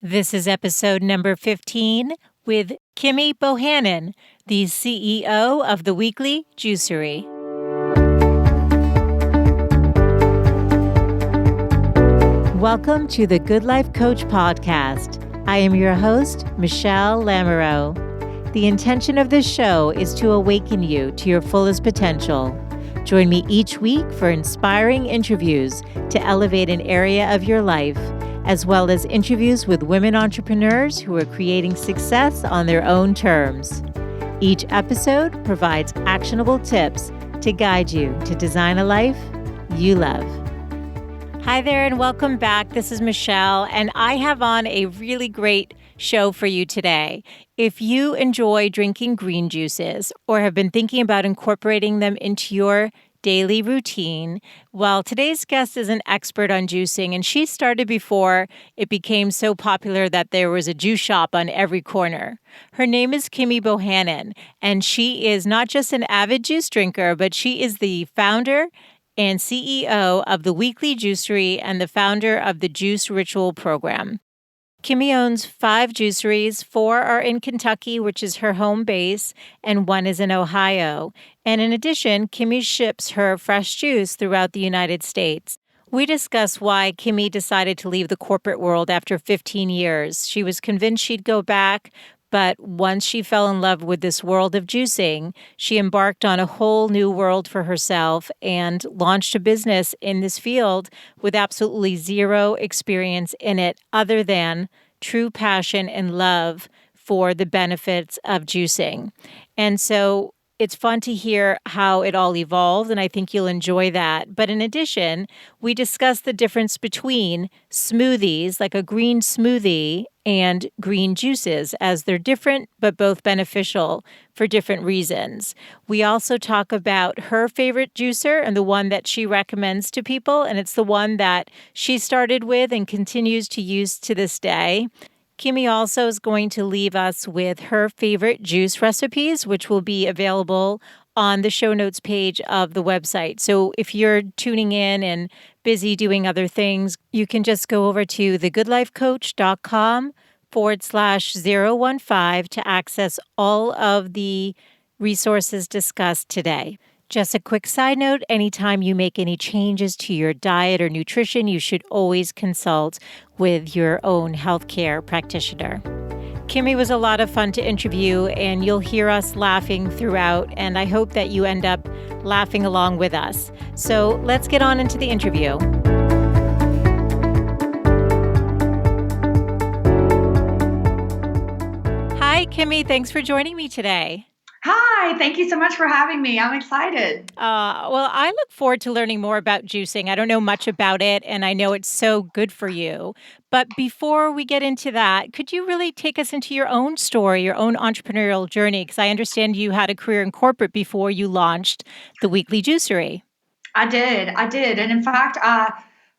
This is episode number 15 with Kimmye Bohannon, the CEO of the Weekly Juicery. Welcome to the Good Life Coach podcast. I am your host, Michelle Lamoureux. The intention of this show is to awaken you to your fullest potential. Join me each week for inspiring interviews to elevate an area of your life, as well as interviews with women entrepreneurs who are creating success on their own terms. Each episode provides actionable tips to guide you to design a life you love. Hi there and welcome back. This is Michelle, and I have on a really great show for you today. If you enjoy drinking green juices or have been thinking about incorporating them into your daily routine, well, today's guest is an expert on juicing, and she started before it became so popular that there was a juice shop on every corner. Her name is Kimmye Bohannon, and she is not just an avid juice drinker, but she is the founder and CEO of the Weekly Juicery and the founder of the Juice Ritual program. Kimmye owns 5 juiceries. 4 are in Kentucky, which is her home base, and 1 is in Ohio. And in addition, Kimmye ships her fresh juice throughout the United States. We discuss why Kimmye decided to leave the corporate world after 15 years. She was convinced she'd go back, but once she fell in love with this world of juicing, she embarked on a whole new world for herself and launched a business in this field with absolutely zero experience in it other than true passion and love for the benefits of juicing. And so it's fun to hear how it all evolved, and I think you'll enjoy that. But in addition, we discuss the difference between smoothies, like a green smoothie, and green juices, as they're different but both beneficial for different reasons. We also talk about her favorite juicer and the one that she recommends to people, and it's the one that she started with and continues to use to this day. Kimmye also is going to leave us with her favorite juice recipes, which will be available on the show notes page of the website. So if you're tuning in and busy doing other things, you can just go over to thegoodlifecoach.com/015 to access all of the resources discussed today. Just a quick side note, anytime you make any changes to your diet or nutrition, you should always consult with your own healthcare practitioner. Kimmye was a lot of fun to interview, and you'll hear us laughing throughout, and I hope that you end up laughing along with us. So let's get on into the interview. Hi, Kimmye. Thanks for joining me today. Hi, thank you so much for having me. I'm excited. Well, I look forward to learning more about juicing. I don't know much about it, and I know it's so good for you. But before we get into that, could you really take us into your own story, your own entrepreneurial journey? Because I understand you had a career in corporate before you launched the Weekly Juicery. I did. And in fact, I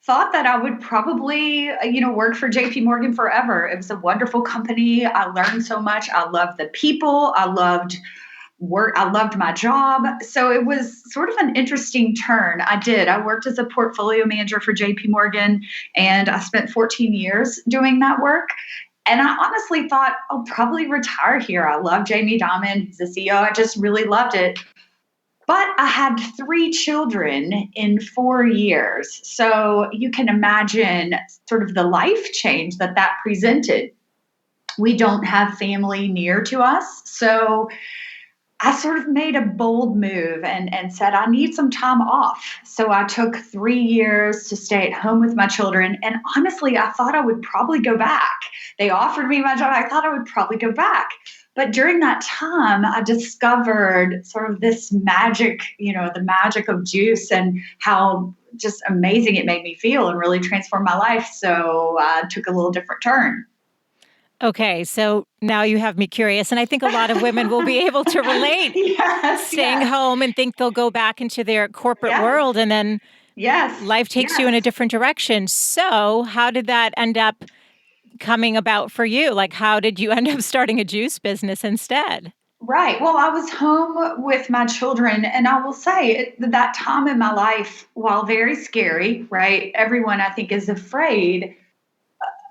thought that I would probably, work for JP Morgan forever. It was a wonderful company. I learned so much. I loved the people. I loved work. I loved my job. So it was sort of an interesting turn. I worked as a portfolio manager for JP Morgan, and I spent 14 years doing that work. And I honestly thought I'll probably retire here. I love Jamie Dimon. He's the CEO. I just really loved it. But I had 3 children in 4 years. So you can imagine sort of the life change that presented. We don't have family near to us. So I sort of made a bold move and said, I need some time off. So I took 3 years to stay at home with my children. And honestly, I thought I would probably go back. They offered me my job. I thought I would probably go back. But during that time, I discovered sort of this magic, the magic of juice and how just amazing it made me feel and really transformed my life. So I took a little different turn. Okay, so now you have me curious, and I think a lot of women will be able to relate. Staying home and think they'll go back into their corporate world, and then life takes you in a different direction. So how did that end up coming about for you? Like, how did you end up starting a juice business instead? Right. Well, I was home with my children, and I will say that time in my life, while very scary, right? Everyone, I think, is afraid.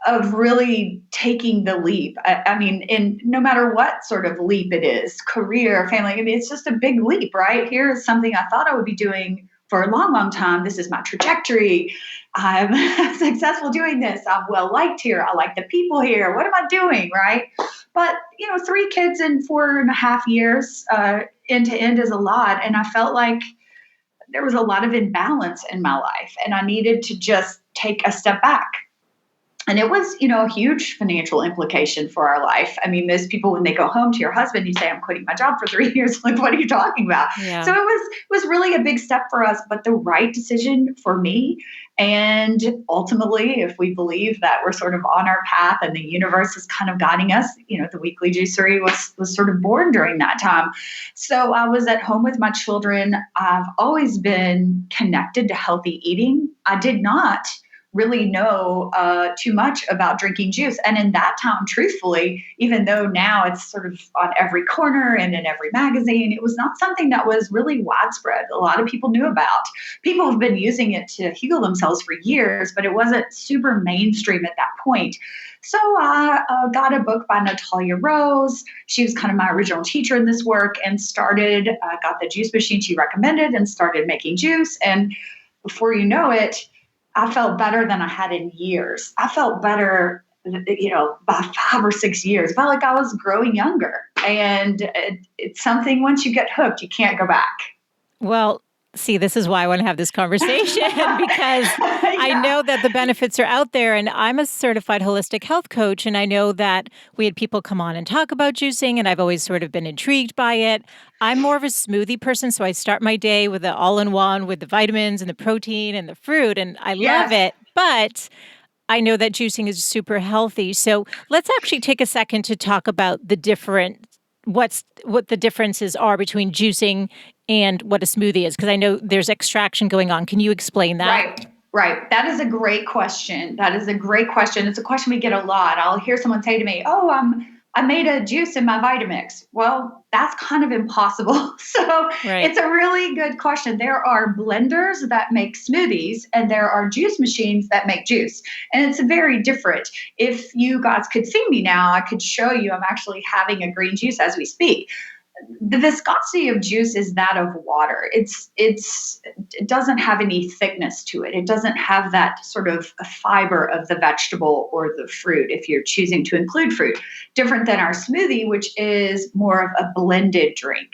of really taking the leap. I mean, in no matter what sort of leap it is, career, family, I mean, it's just a big leap, right? Here is something I thought I would be doing for a long, long time. This is my trajectory. I'm successful doing this. I'm well liked here. I like the people here. What am I doing, right? But, 3 kids in 4.5 years, end to end is a lot. And I felt like there was a lot of imbalance in my life and I needed to just take a step back. And it was, a huge financial implication for our life. I mean, most people, when they go home to your husband, you say, I'm quitting my job for 3 years. Like, what are you talking about? Yeah. So it was really a big step for us, but the right decision for me. And ultimately, if we believe that we're sort of on our path and the universe is kind of guiding us, the Weekly Juicery was sort of born during that time. So I was at home with my children. I've always been connected to healthy eating. I did not really know too much about drinking juice. And in that time, truthfully, even though now it's sort of on every corner and in every magazine, it was not something that was really widespread. A lot of people knew about. People have been using it to heal themselves for years, but it wasn't super mainstream at that point. So I got a book by Natalia Rose. She was kind of my original teacher in this work and got the juice machine she recommended and started making juice. And before you know it, I felt better than I had in years. I felt better, by 5 or 6 years. I felt like I was growing younger. And it's something, once you get hooked, you can't go back. Well, see, this is why I want to have this conversation because I know that the benefits are out there and I'm a certified holistic health coach. And I know that we had people come on and talk about juicing and I've always sort of been intrigued by it. I'm more of a smoothie person. So I start my day with the all-in-one with the vitamins and the protein and the fruit and I love it. But I know that juicing is super healthy. So let's actually take a second to talk about what the differences are between juicing and what a smoothie is, because I know there's extraction going on. Can you explain that? Right. That is a great question. It's a question we get a lot. I'll hear someone say to me, "Oh, I made a juice in my Vitamix." Well, that's kind of impossible. So It's a really good question. There are blenders that make smoothies and there are juice machines that make juice. And it's very different. If you guys could see me now, I could show you I'm actually having a green juice as we speak. The viscosity of juice is that of water. It doesn't have any thickness to it. It doesn't have that sort of a fiber of the vegetable or the fruit if you're choosing to include fruit. Different than our smoothie, which is more of a blended drink.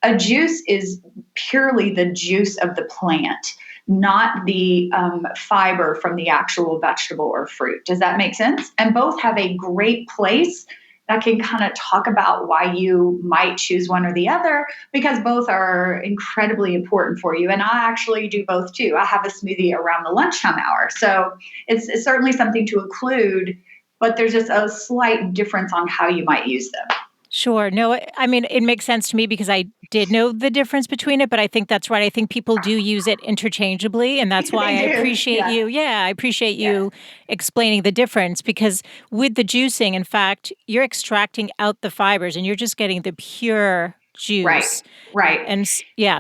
A juice is purely the juice of the plant, not the fiber from the actual vegetable or fruit. Does that make sense? And both have a great place. I can kind of talk about why you might choose one or the other because both are incredibly important for you. And I actually do both too. I have a smoothie around the lunchtime hour. So it's certainly something to include, but there's just a slight difference on how you might use them. Sure. No, I mean, it makes sense to me because I did know the difference between it, but I think that's right. I think people do use it interchangeably, and that's why I appreciate you. Yeah, I appreciate you explaining the difference because with the juicing, in fact, you're extracting out the fibers and you're just getting the pure juice. Right. And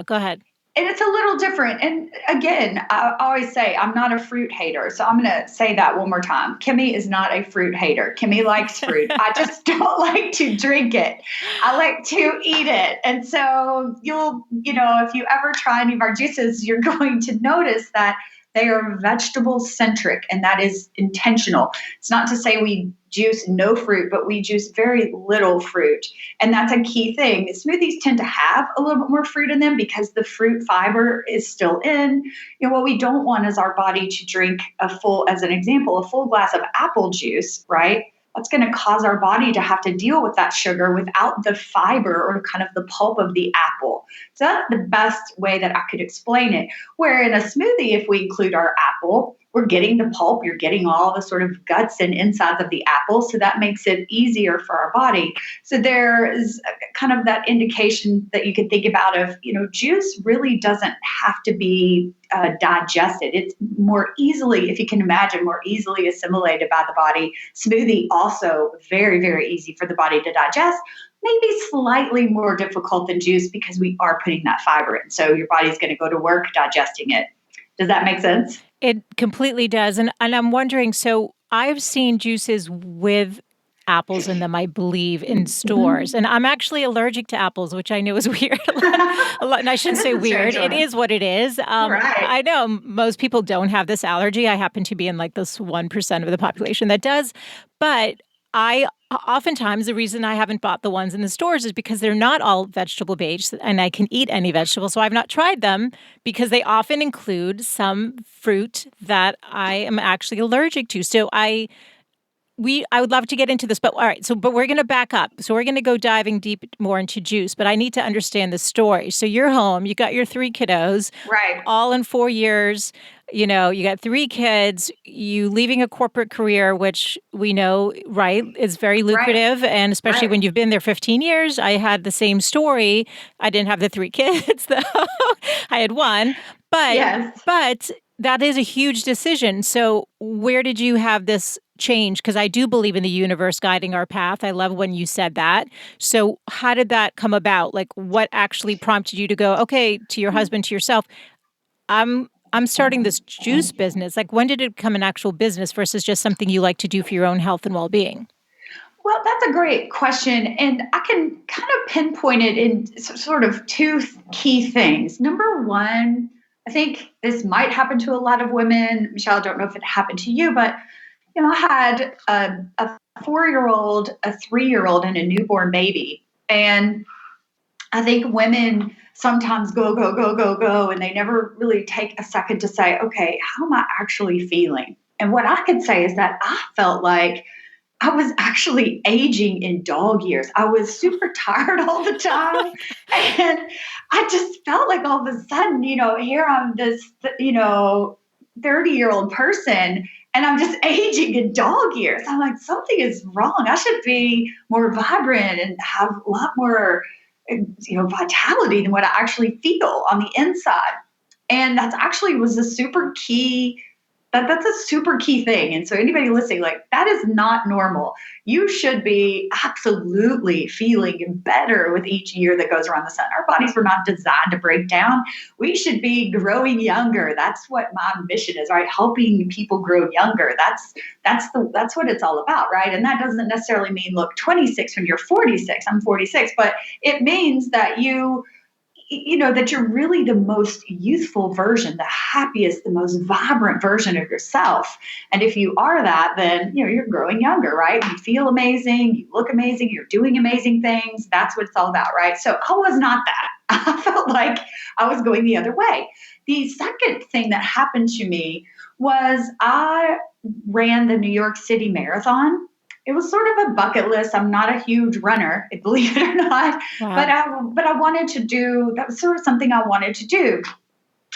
go ahead. And it's a little different. And again, I always say I'm not a fruit hater. So I'm going to say that one more time. Kimmye is not a fruit hater. Kimmye likes fruit. I just don't like to drink it. I like to eat it. And so if you ever try any of our juices, you're going to notice that they are vegetable centric, and that is intentional. It's not to say we juice no fruit, but we juice very little fruit. And that's a key thing. Smoothies tend to have a little bit more fruit in them because the fruit fiber is still in. What we don't want is our body to drink as an example, a full glass of apple juice, right? That's going to cause our body to have to deal with that sugar without the fiber or kind of the pulp of the apple. So that's the best way that I could explain it. Where in a smoothie, if we include our apple, we're getting the pulp, you're getting all the sort of guts and insides of the apple. So that makes it easier for our body. So there is kind of that indication that you can think about of, juice really doesn't have to be digested. It's more easily, if you can imagine, more easily assimilated by the body. Smoothie also very, very easy for the body to digest. Maybe slightly more difficult than juice because we are putting that fiber in. So your body's going to go to work digesting it. Does that make sense? It completely does. And I'm wondering, so I've seen juices with apples in them, I believe, in stores. Mhm. And I'm actually allergic to apples, which I know is weird. And I shouldn't It say is a weird. strange It one. is what it is. Right. I know most people don't have this allergy. I happen to be in like this 1% of the population that does. But I oftentimes the reason I haven't bought the ones in the stores is because they're not all vegetable based and I can eat any vegetable. So I've not tried them because they often include some fruit that I am actually allergic to. I would love to get into this, but all right. But we're going to back up. So we're going to go diving deep more into juice, but I need to understand the story. So you're home, you got your 3 kiddos, Right. all in 4 years. You got 3 kids, you leaving a corporate career, which we know, right, is very Right. lucrative. And especially Right. when you've been there 15 years, I had the same story. I didn't have the 3 kids, though. I had one, but, Yes. but that is a huge decision. So where did you have this change? Because I do believe in the universe guiding our path. I love when you said that. So how did that come about? Like what actually prompted you to go, okay, to your husband, to yourself, I'm starting this juice business. Like when did it become an actual business versus just something you like to do for your own health and well-being? Well, that's a great question. And I can kind of pinpoint it in sort of two key things. Number one, I think this might happen to a lot of women. Michelle, I don't know if it happened to you, but I had a 4 year old, a 3 year old, and a newborn baby. And I think women sometimes go, go, go, go, go, and they never really take a second to say, okay, how am I actually feeling? And what I could say is that I felt like I was actually aging in dog years. I was super tired all the time. And I just felt like all of a sudden, here I'm this, 30-year-old person and I'm just aging in dog years. I'm like, something is wrong. I should be more vibrant and have a lot more, vitality than what I actually feel on the inside. And that's actually was a super key that's a super key thing. And so anybody listening, like that is not normal. You should be absolutely feeling better with each year that goes around the sun. Our bodies were not designed to break down. We should be growing younger. That's what my mission is, right? Helping people grow younger. That's what it's all about, right? And that doesn't necessarily mean look 26 when you're 46. I'm 46, but it means that that you're really the most youthful version, the happiest, the most vibrant version of yourself. And if you are that, then you're growing younger, right? You feel amazing, you look amazing, you're doing amazing things. That's what it's all about, right? So I was not that. I felt like I was going the other way. The second thing that happened to me was I ran the New York City Marathon. It was sort of a bucket list. I'm not a huge runner, believe it or not, but Wow. I wanted to do that was sort of something I wanted to do.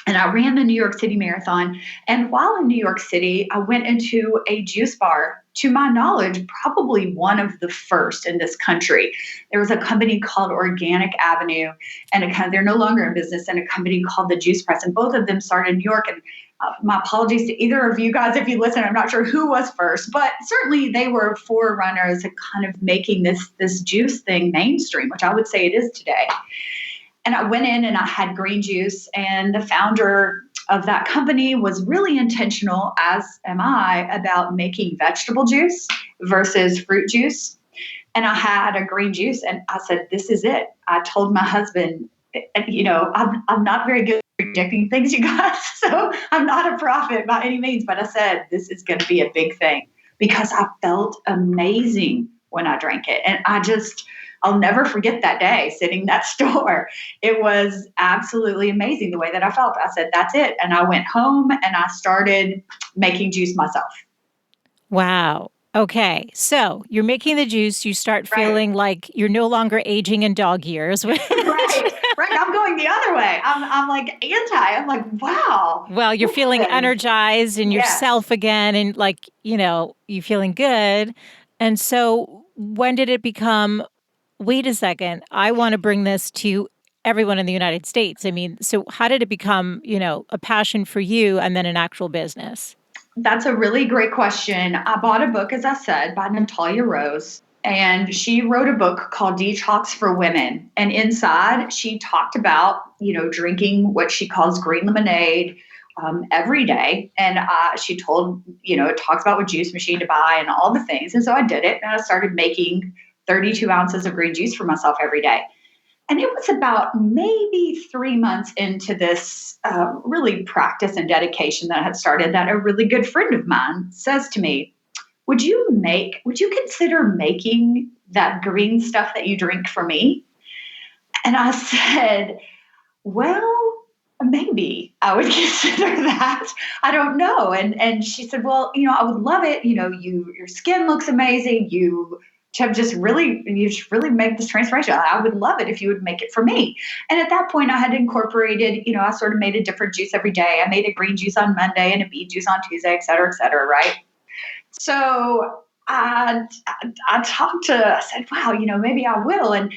And I ran the New York City Marathon. And while in New York City, I went into a juice bar, to my knowledge, probably one of the first in this country. There was a company called Organic Avenue, and they're no longer in business, and a company called the Juice Press. And both of them started in New York. And my apologies to either of you guys if you listen. I'm not sure who was first, but certainly they were forerunners at kind of making this juice thing mainstream, which I would say it is today. And I went in and I had green juice, and the founder of that company was really intentional, as am I, about making vegetable juice versus fruit juice. And I had a green juice, and I said, "This is it." I told my husband, I'm not very good at predicting things, you guys, so I'm not a prophet by any means. But I said, "This is going to be a big thing," because I felt amazing when I drank it, and I'll never forget that day sitting in that store. It was absolutely amazing the way that I felt. I said, that's it. And I went home and I started making juice myself. Wow. Okay. So you're making the juice. You start Right. feeling like you're no longer aging in dog years, which Right. Right. I'm going the other way. I'm like anti. I'm like, wow. well, you're Look feeling at this. energized and Yes. yourself again and like, you feeling good. And so when did it become, wait a second, I want to bring this to everyone in the United States? I mean, so how did it become, a passion for you and then an actual business? That's a really great question. I bought a book, as I said, by Natalia Rose, and she wrote a book called Detox for Women. And inside, she talked about, drinking what she calls green lemonade, every day. And she told, it talks about what juice machine to buy and all the things. And so I did it, and I started making 32 ounces of green juice for myself every day. And it was about maybe 3 months into this really practice and dedication that I had started that a really good friend of mine says to me, would you consider making that green stuff that you drink for me? And I said, well, maybe I would consider that. I don't know. And she said, well, I would love it. Your skin looks amazing. You just really make this transformation. I would love it if you would make it for me. And at that point I had incorporated, I sort of made a different juice every day. I made a green juice on Monday and a beet juice on Tuesday, et cetera, right? So I said, wow, maybe I will. And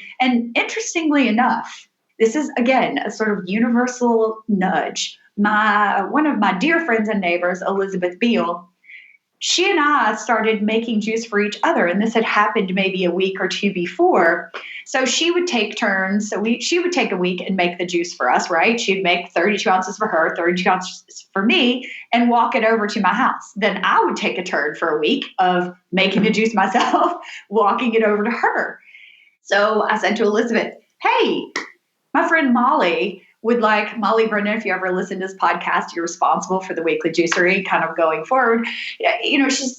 interestingly enough, this is, again, a sort of universal nudge. One of my dear friends and neighbors, Elizabeth Beale, she and I started making juice for each other. And this had happened maybe a week or two before. So she would take turns. She would take a week and make the juice for us, right? She'd make 32 ounces for her, 32 ounces for me, and walk it over to my house. Then I would take a turn for a week of making the juice myself, walking it over to her. So I said to Elizabeth, hey, my friend Molly Molly Brennan, if you ever listen to this podcast, you're responsible for the Weekly Juicery kind of going forward.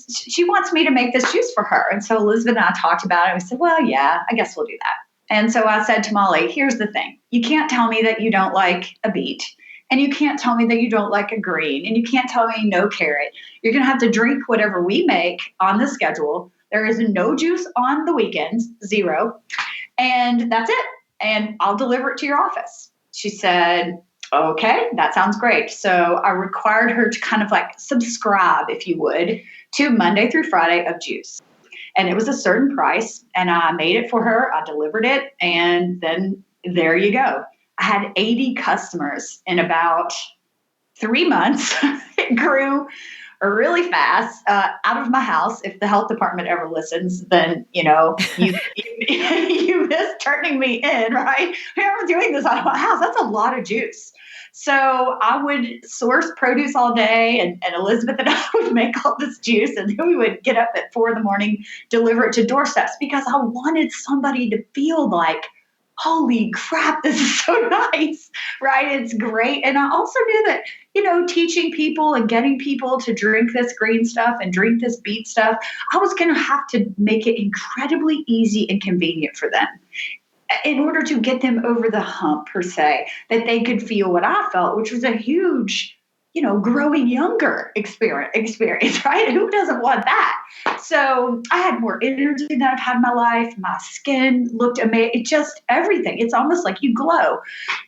She wants me to make this juice for her. And so Elizabeth and I talked about it. We said, well, yeah, I guess we'll do that. And so I said to Molly, here's the thing. You can't tell me that you don't like a beet. And you can't tell me that you don't like a green. And you can't tell me no carrot. You're going to have to drink whatever we make on the schedule. There is no juice on the weekends, 0. And that's it. And I'll deliver it to your office. She said, okay, that sounds great. So I required her to kind of like subscribe, if you would, to Monday through Friday of juice. And it was a certain price, and I made it for her. I delivered it, and then there you go. I had 80 customers in about 3 months. It grew really fast out of my house. If the health department ever listens, then, you missed turning me in, right? I'm doing this out of my house. That's a lot of juice. So I would source produce all day, and Elizabeth and I would make all this juice, and then we would get up at 4 a.m, deliver it to doorsteps, because I wanted somebody to feel like, holy crap, this is so nice, right? It's great. And I also knew that, teaching people and getting people to drink this green stuff and drink this beet stuff, I was going to have to make it incredibly easy and convenient for them in order to get them over the hump, per se, that they could feel what I felt, which was a huge, growing younger experience, right? Who doesn't want that? So I had more energy than I've had in my life. My skin looked amazing. It just everything. It's almost like you glow.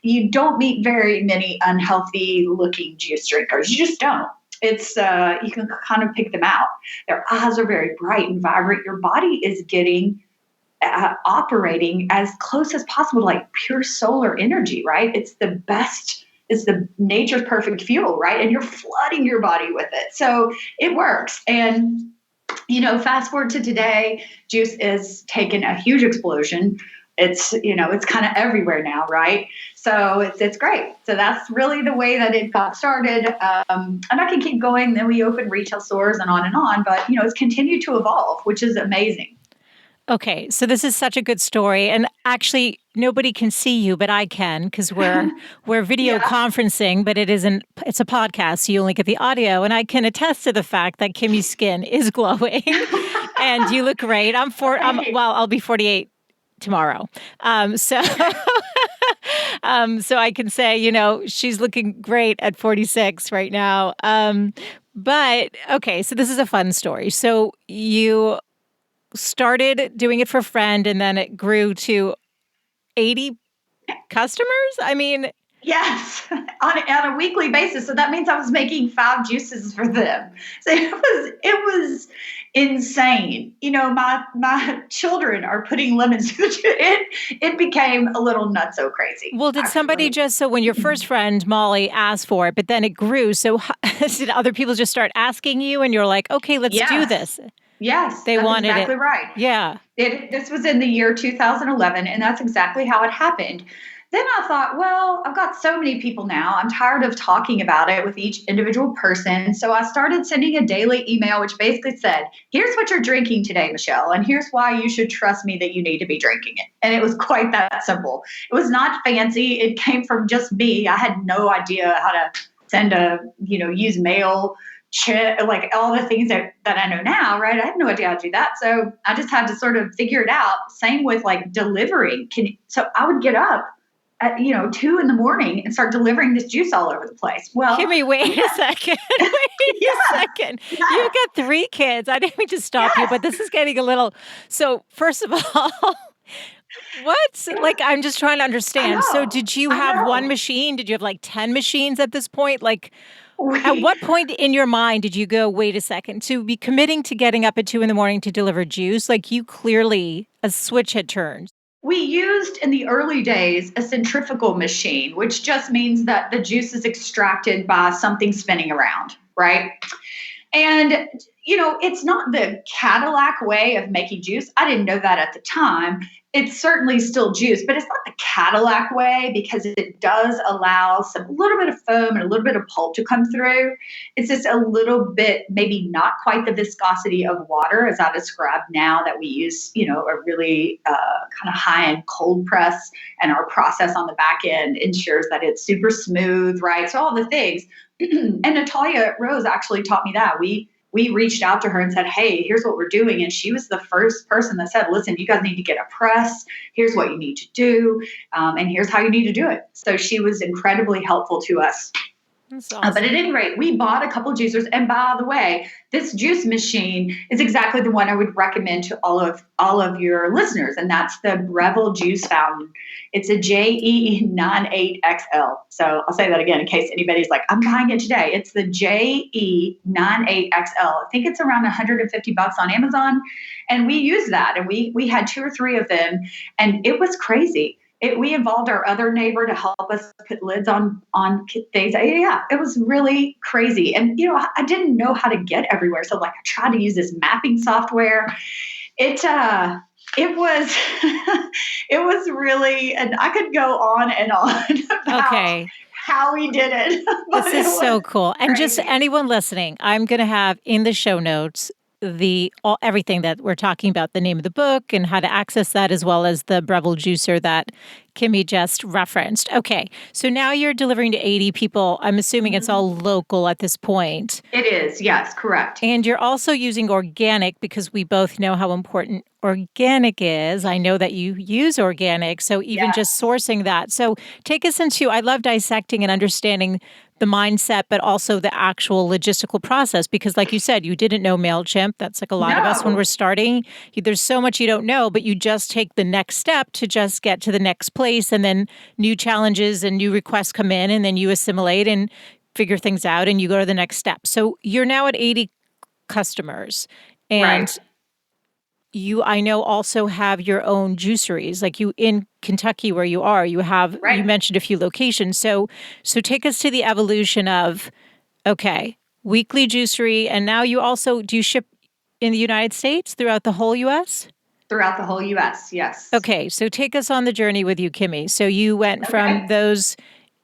You don't meet very many unhealthy looking juice drinkers. You just don't. It's you can kind of pick them out. Their eyes are very bright and vibrant. Your body is getting operating as close as possible to like pure solar energy, right? It's the best. It's the nature's perfect fuel, right? And you're flooding your body with it. So it works. And, fast forward to today, juice is taken a huge explosion. It's kind of everywhere now, right? So it's great. So that's really the way that it got started. And I can keep going. Then we open retail stores and on. But, it's continued to evolve, which is amazing. Okay, so this is such a good story, and actually nobody can see you, but I can, because we're video conferencing, but it's a podcast, so you only get the audio, and I can attest to the fact that Kimmy's skin is glowing, and you look great. I'll be 48 tomorrow, so I can say, she's looking great at 46 right now. But okay, so this is a fun story. So you started doing it for a friend, and then it grew to 80 customers? I mean... Yes, on a weekly basis. So that means I was making 5 juices for them. So it was insane. My children are putting lemons to the juice. It became a little nutso crazy. Well, did somebody so when your first friend, Molly, asked for it, but then it grew, so did other people just start asking you, and you're like, okay, let's do this? Yes, they wanted exactly it. Right. Yeah. This was in the year 2011, and that's exactly how it happened. then I thought, well, I've got so many people now. I'm tired of talking about it with each individual person. So I started sending a daily email, which basically said, here's what you're drinking today, Michelle, and here's why you should trust me that you need to be drinking it. And it was quite that simple. It was not fancy. It came from just me. I had no idea how to send use mail, like all the things that I know now, right? I had no idea how to do that. So I just had to sort of figure it out. Same with like delivering. So I would get up at 2 a.m. and start delivering this juice all over the place. Well, Kimmye, wait a second. Wait a second. Yeah. You've got 3 kids. I didn't mean to stop you, but this is getting a little. So first of all, what? Like, I'm just trying to understand. So did you have one machine? Did you have like 10 machines at this point? Like, at what point in your mind did you go, wait a second, to be committing to getting up at 2 a.m. to deliver juice? Like, you clearly, a switch had turned. We used in the early days a centrifugal machine, which just means that the juice is extracted by something spinning around, right? And, it's not the Cadillac way of making juice. I didn't know that at the time. It's certainly still juice, but it's not the Cadillac way because it does allow a little bit of foam and a little bit of pulp to come through. It's just a little bit, maybe not quite the viscosity of water as I described now that we use, a really kind of high-end cold press, and our process on the back end ensures that it's super smooth, right? So all the things. And Natalia Rose actually taught me that. We reached out to her and said, hey, here's what we're doing. And she was the first person that said, listen, you guys need to get a press. Here's what you need to do. And here's how you need to do it. So she was incredibly helpful to us. That's awesome. But at any rate, we bought a couple juicers. And by the way, this juice machine is exactly the one I would recommend to all of your listeners. And that's the Breville Juice Fountain. It's a JE98XL. So I'll say that again in case anybody's like, I'm buying it today. It's the JE98XL. I think it's around $150 on Amazon. And we used that. And we had 2 or 3 of them. And it was crazy. We involved our other neighbor to help us put lids on things. Yeah, it was really crazy. And, I didn't know how to get everywhere. So like I tried to use this mapping software. It was, it was really, and I could go on and on about how we did it. This is so cool. And just anyone listening, I'm going to have in the show notes everything that we're talking about, the name of the book and how to access that, as well as the Breville juicer that Kimmye just referenced. Okay, so now you're delivering to 80 people. I'm assuming it's all local at this point. It is, yes, correct. And you're also using organic because we both know how important organic is. I know that you use organic, so even just sourcing that. So take us into, I love dissecting and understanding the mindset, but also the actual logistical process. Because like you said, you didn't know MailChimp. That's like a lot of us when we're starting. There's so much you don't know, but you just take the next step to just get to the next place. And then new challenges and new requests come in, and then you assimilate and figure things out and you go to the next step. So you're now at 80 customers. And you, I know, also have your own juiceries, like you in Kentucky where you are, you have, you mentioned a few locations. So take us to the evolution of, Weekly Juicery. And now you also, do you ship in the United States throughout the whole U.S.? Throughout the whole U.S., yes. Okay. So take us on the journey with you, Kimmye. So you went from those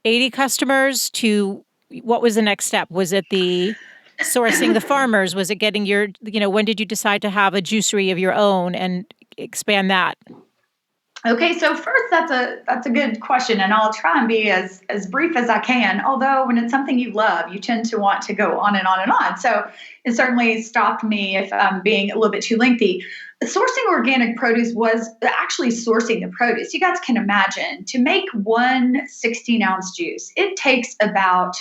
80 customers to, what was the next step? Was it the sourcing the farmers? Was it getting your, when did you decide to have a juicery of your own and expand that? Okay, so first, that's a good question, and I'll try and be as brief as I can. Although when it's something you love, you tend to want to go on and on and on. So it certainly stopped me if I'm being a little bit too lengthy. Sourcing organic produce was actually sourcing the produce. You guys can imagine, to make one 16-ounce juice, it takes about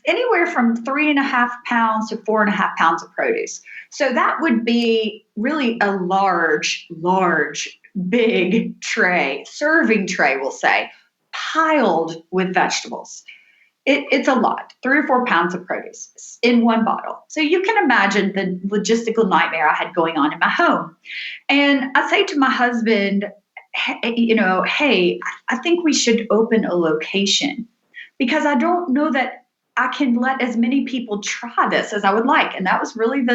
anywhere from 3.5 pounds to 4.5 pounds of produce. So that would be really a large, big tray, serving tray, we'll say, piled with vegetables. It's a lot, 3 or 4 pounds of produce in one bottle. So you can imagine the logistical nightmare I had going on in my home. And I say to my husband, hey, I think we should open a location because I don't know that I can let as many people try this as I would like. And that was really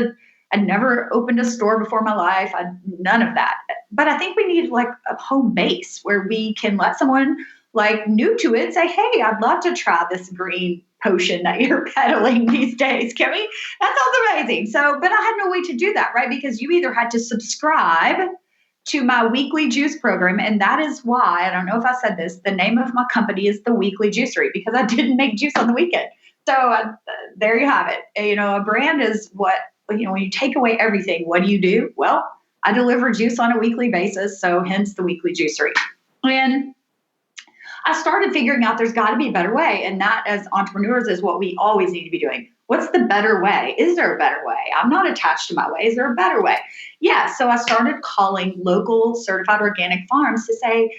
I never opened a store before in my life. None of that. But I think we need like a home base where we can let someone like new to it, say, hey, I'd love to try this green potion that you're peddling these days, Kimmye. That sounds amazing. So, but I had no way to do that, right? Because you either had to subscribe to my weekly juice program. And that is why, I don't know if I said this, the name of my company is the Weekly Juicery, because I didn't make juice on the weekend. So there you have it. A brand is what, when you take away everything, what do? Well, I deliver juice on a weekly basis. So hence the Weekly Juicery. And I started figuring out there's got to be a better way. And that, as entrepreneurs, is what we always need to be doing. What's the better way? Is there a better way? I'm not attached to my way. Is there a better way? Yeah. So I started calling local certified organic farms to say,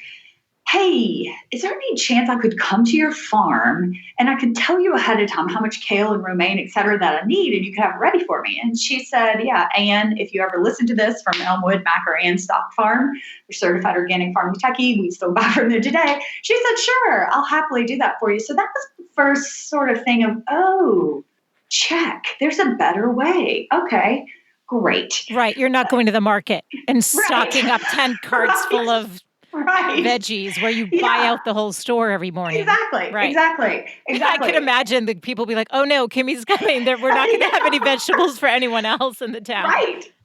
hey, is there any chance I could come to your farm and I could tell you ahead of time how much kale and romaine, et cetera, that I need, and you could have it ready for me? And she said, yeah, Ann, if you ever listen to this, from Elmwood, Macker Ann Stock Farm, your certified organic farm in Kentucky, we still buy from there today. She said, sure, I'll happily do that for you. So that was the first sort of thing of, oh, check, there's a better way. Okay, great. Right. You're not going to the market and stocking up 10 carts full of veggies where you buy out the whole store every morning. Exactly. Right. Exactly. I could imagine the people be like, oh no, Kimmy's coming. We're not going to have any vegetables for anyone else in the town.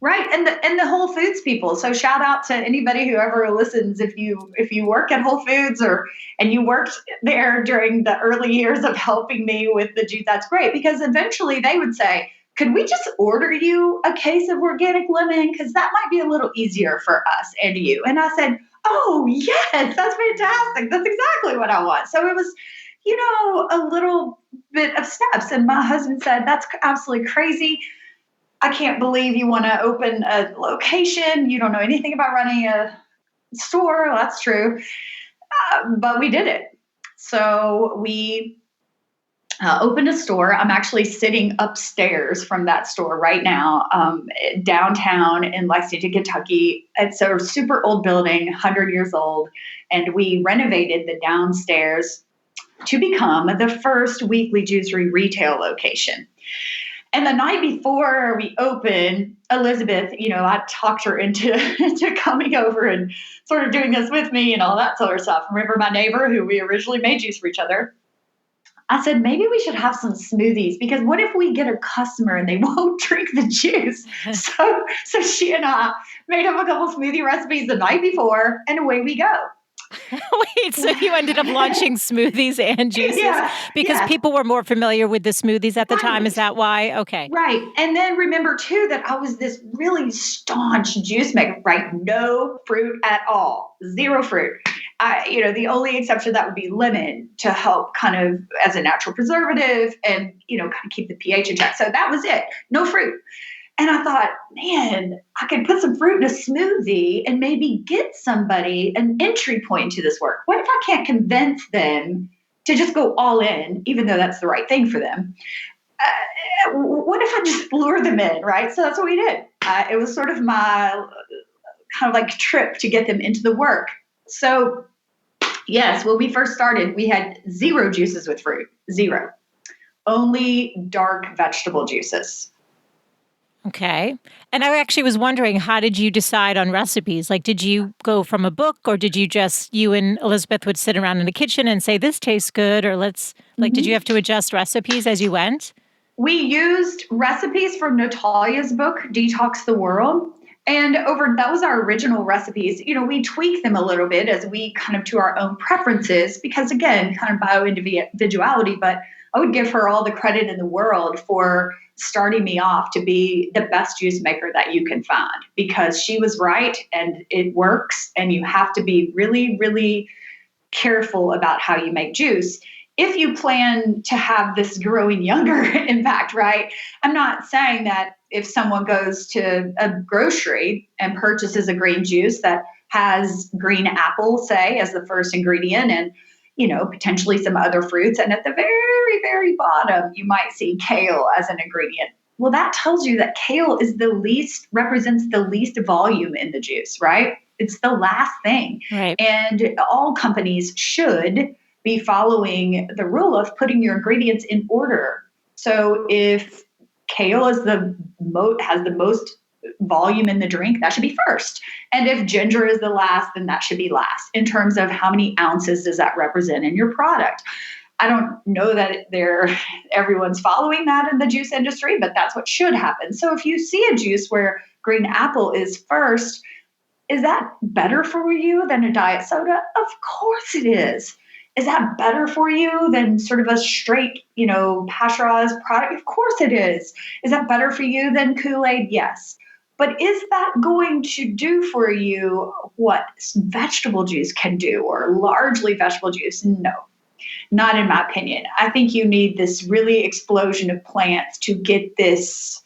Right. And the Whole Foods people. So shout out to anybody who ever listens. If you work at Whole Foods and you worked there during the early years of helping me with the juice, that's great, because eventually they would say, could we just order you a case of organic lemon? Because that might be a little easier for us and you. And I said, oh, yes, that's fantastic. That's exactly what I want. So it was, a little bit of steps. And my husband said, that's absolutely crazy. I can't believe you want to open a location. You don't know anything about running a store. Well, that's true. But we did it. So we opened a store. I'm actually sitting upstairs from that store right now, downtown in Lexington, Kentucky. It's a super old building, 100 years old, and we renovated the downstairs to become the first Weekly Juicery retail location. And the night before we opened, Elizabeth, I talked her into coming over and sort of doing this with me and all that sort of stuff. Remember my neighbor who we originally made juice for each other? I said, maybe we should have some smoothies, because what if we get a customer and they won't drink the juice? So she and I made up a couple smoothie recipes the night before, and away we go. Wait, so you ended up launching smoothies and juices because people were more familiar with the smoothies at the time. Is that why? Okay. Right. And then remember too that I was this really staunch juice maker, right? No fruit at all. Zero fruit. The only exception that would be lemon to help kind of as a natural preservative and, kind of keep the pH in check. So that was it. No fruit. And I thought, man, I could put some fruit in a smoothie and maybe get somebody an entry point to this work. What if I can't convince them to just go all in, even though that's the right thing for them? What if I just lure them in, right? So that's what we did. It was sort of my kind of like trip to get them into the work. So yes, when we first started, we had 0 juices with fruit, 0. Only dark vegetable juices. Okay. And I actually was wondering, how did you decide on recipes? Like, did you go from a book, or did you and Elizabeth would sit around in the kitchen and say, this tastes good, or did you have to adjust recipes as you went? We used recipes from Natalia's book, Detox the World. And that was our original recipes. We tweak them a little bit as we kind of to our own preferences, because again, kind of bio-individuality, but I would give her all the credit in the world for starting me off to be the best juice maker that you can find, because she was right and it works. And you have to be really, really careful about how you make juice if you plan to have this growing younger impact, right? I'm not saying that if someone goes to a grocery and purchases a green juice that has green apple, say, as the first ingredient, and potentially some other fruits, and at the very, very bottom, you might see kale as an ingredient. Well, that tells you that kale represents the least volume in the juice, right? It's the last thing. Right. And all companies should be following the rule of putting your ingredients in order. So if kale has the most volume in the drink, that should be first. And if ginger is the last, then that should be last in terms of how many ounces does that represent in your product. I don't know that everyone's following that in the juice industry, but that's what should happen. So if you see a juice where green apple is first, is that better for you than a diet soda? Of course it is. Is that better for you than sort of a straight, pasteurized product? Of course it is. Is that better for you than Kool-Aid? Yes. But is that going to do for you what vegetable juice can do, or largely vegetable juice? No, not in my opinion. I think you need this really explosion of plants to get this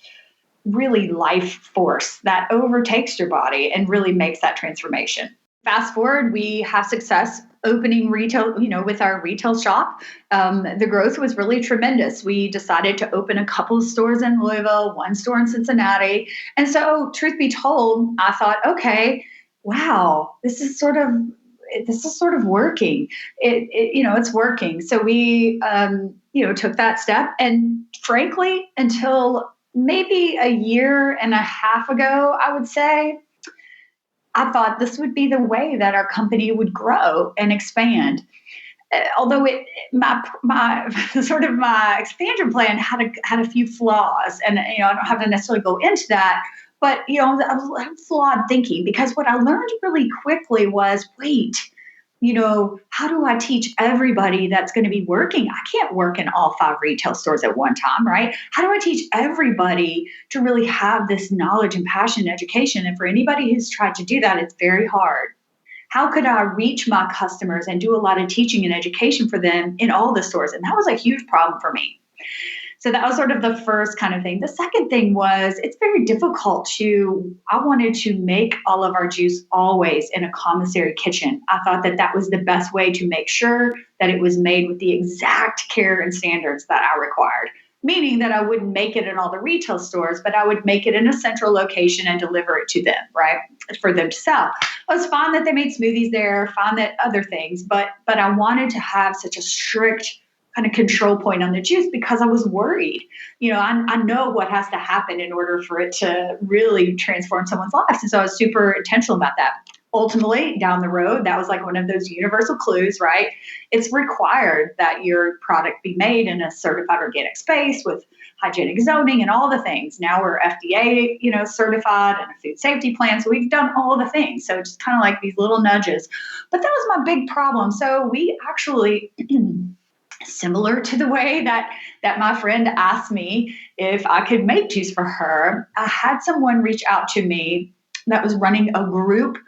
really life force that overtakes your body and really makes that transformation. Fast forward, we have success opening retail, with our retail shop. The growth was really tremendous. We decided to open a couple of stores in Louisville, one store in Cincinnati. And so, truth be told, I thought, okay, wow, this is sort of working. It's working. So we, took that step. And frankly, until maybe a year and a half ago, I would say, I thought this would be the way that our company would grow and expand. Although my expansion plan had a few flaws, and I don't have to necessarily go into that. But I was flawed thinking, because what I learned really quickly was, wait, how do I teach everybody that's going to be working? I can't work in all 5 retail stores at one time, right? How do I teach everybody to really have this knowledge and passion and education? And for anybody who's tried to do that, it's very hard. How could I reach my customers and do a lot of teaching and education for them in all the stores? And that was a huge problem for me. So that was sort of the first kind of thing. The second thing was, it's very difficult I wanted to make all of our juice always in a commissary kitchen. I thought that was the best way to make sure that it was made with the exact care and standards that I required. Meaning that I wouldn't make it in all the retail stores, but I would make it in a central location and deliver it to them, right? For them to sell. It was fine that they made smoothies there, fine that other things, but I wanted to have such a strict kind of control point on the juice, because I was worried. I know what has to happen in order for it to really transform someone's lives. And so I was super intentional about that. Ultimately, down the road, that was like one of those universal clues, right? It's required that your product be made in a certified organic space with hygienic zoning and all the things. Now we're FDA, certified, and a food safety plan. So we've done all the things. So just kind of like these little nudges. But that was my big problem. So we actually similar to the way that my friend asked me if I could make juice for her, I had someone reach out to me that was running a group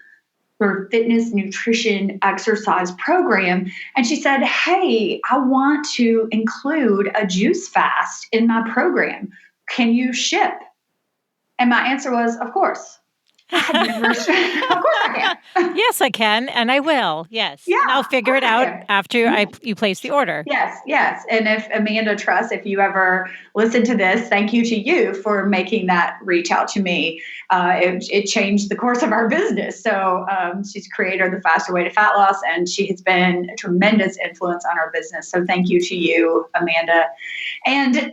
for fitness, nutrition, exercise program. And she said, hey, I want to include a juice fast in my program. Can you ship? And my answer was, of course. I had never, of course I can. Yes, I can, and I will. Yes. Yeah, and I'll figure it out after you place the order. Yes. And if Amanda Truss, if you ever listen to this, thank you to you for making that reach out to me. It changed the course of our business. So she's creator of the Faster Way to Fat Loss, and she has been a tremendous influence on our business. So thank you to you, Amanda. And,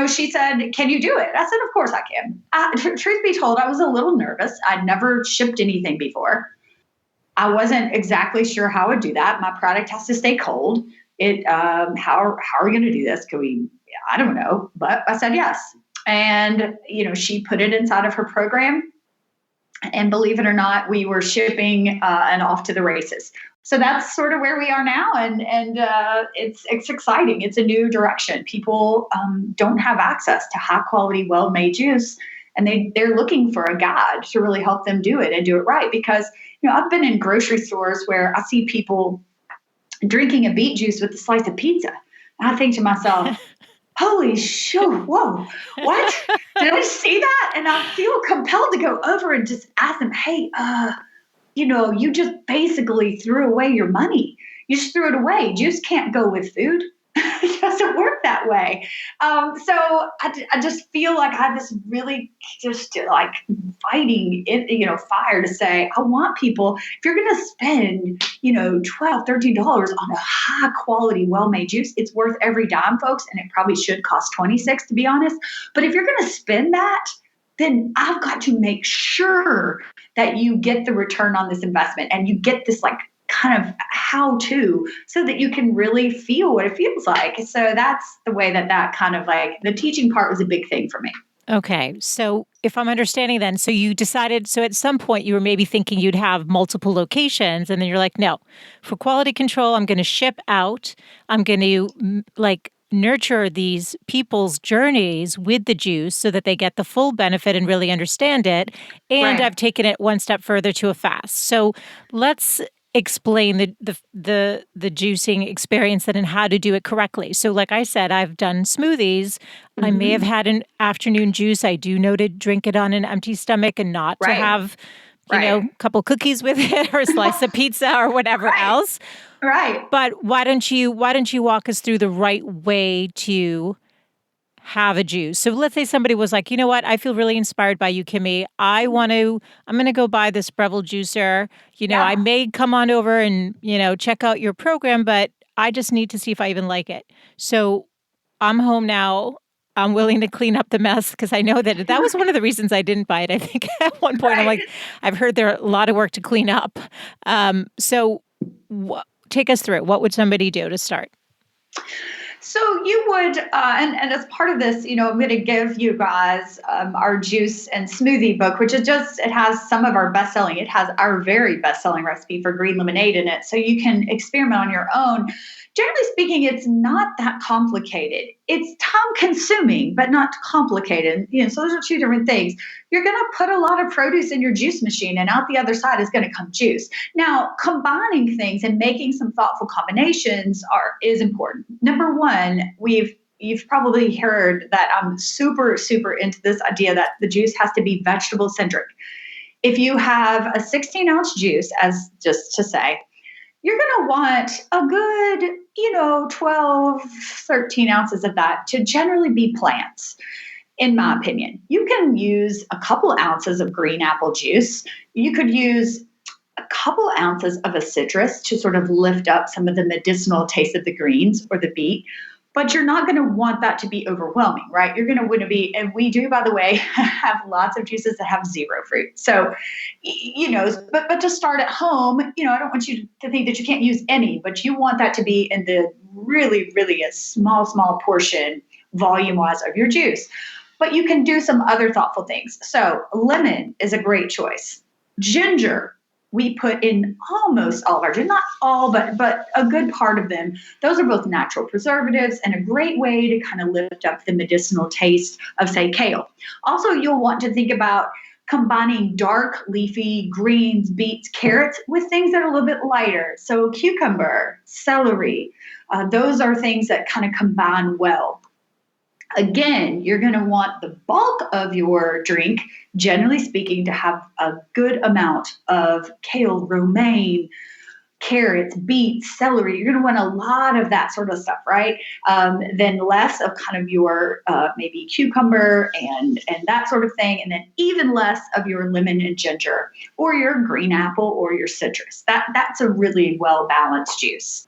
she said, can you do it? I said, of course I can. Truth be told, I was a little nervous. I'd never shipped anything before. I wasn't exactly sure how I would do that. My product has to stay cold. How are we going to do this? I don't know. But I said yes. And, she put it inside of her program. And believe it or not, we were shipping and off to the races. So that's sort of where we are now. And it's exciting. It's a new direction. People don't have access to high quality, well-made juice. And they're looking for a guide to really help them do it and do it right. Because, I've been in grocery stores where I see people drinking a beet juice with a slice of pizza. And I think to myself, holy shit, whoa, what? Did I see that? And I feel compelled to go over and just ask them, hey, you just basically threw away your money. You just threw it away. Juice can't go with food. It doesn't work that way. So I just feel like I have this really just like fighting fire to say, I want people, if you're going to spend, $12, $13 on a high quality, well-made juice, it's worth every dime, folks. And it probably should cost $26, to be honest. But if you're going to spend that, then I've got to make sure that you get the return on this investment and you get this like kind of how to so that you can really feel what it feels like. So that's the way that kind of like the teaching part was a big thing for me. Okay. So if I'm understanding then, so you decided, so at some point you were maybe thinking you'd have multiple locations and then you're like, no, for quality control, I'm going to ship out. I'm going to like nurture these people's journeys with the juice so that they get the full benefit and really understand it. And Right. I've taken it one step further to a fast. So let's explain the juicing experience and how to do it correctly. So like I said, I've done smoothies. I may have Mm-hmm. had an afternoon juice. I do know to drink it on an empty stomach and not to Right. have, Right. a couple cookies with it or a slice of pizza or whatever Right. else. Right. But why don't you walk us through the right way to have a juice? So let's say somebody was like, you know what, I feel really inspired by you, Kimmye. I'm going to go buy this Breville juicer. I Yeah. may come on over and, check out your program, but I just need to see if I even like it. So I'm home now. I'm willing to clean up the mess because I know that was one of the reasons I didn't buy it. I think at one point I'm Right. like, I've heard there are a lot of work to clean up. So take us through it. What would somebody do to start? So you would, and as part of this, I'm going to give you guys our juice and smoothie book, which it has some of our best selling. It has our very best selling recipe for green lemonade in it. So you can experiment on your own. Generally speaking, it's not that complicated. It's time consuming, but not complicated. So those are two different things. You're going to put a lot of produce in your juice machine, and out the other side is going to come juice. Now, combining things and making some thoughtful combinations is important. Number one, you've probably heard that I'm super, super into this idea that the juice has to be vegetable centric. If you have a 16-ounce juice, as just to say, you're going to want a good, 12, 13 ounces of that to generally be plants, in my opinion. You can use a couple ounces of green apple juice. You could use a couple ounces of a citrus to sort of lift up some of the medicinal taste of the greens or the beet. But you're not going to want that to be overwhelming, right? You're going to want to be, and we do, by the way, have lots of juices that have zero fruit. So, but to start at home, I don't want you to think that you can't use any, but you want that to be in the really, really a small portion volume wise of your juice. But you can do some other thoughtful things. So lemon is a great choice. Ginger, we put in almost all of our, not all, but a good part of them. Those are both natural preservatives and a great way to kind of lift up the medicinal taste of, say, kale. Also, you'll want to think about combining dark leafy greens, beets, carrots with things that are a little bit lighter. So cucumber, celery, those are things that kind of combine well. Again, you're going to want the bulk of your drink, generally speaking, to have a good amount of kale, romaine, carrots, beets, celery. You're going to want a lot of that sort of stuff, right? Then less of kind of your maybe cucumber and that sort of thing, and then even less of your lemon and ginger, or your green apple, or your citrus. That's a really well balanced juice.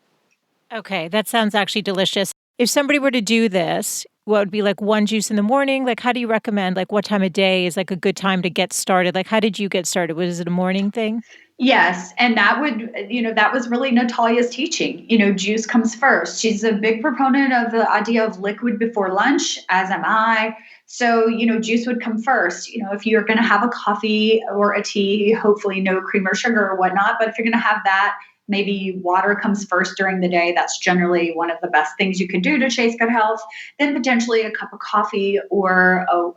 Okay, that sounds actually delicious. If somebody were to do this, what would be like one juice in the morning? Like, how do you recommend, like, what time of day is like a good time to get started? Like, how did you get started? Was it a morning thing? Yes, and that was really Natalia's teaching. Juice comes first. She's a big proponent of the idea of liquid before lunch, as am I. So, juice would come first. If you're going to have a coffee or a tea, hopefully no cream or sugar or whatnot, but if you're going to have that, maybe water comes first during the day. That's generally one of the best things you can do to chase good health. Then potentially a cup of coffee or a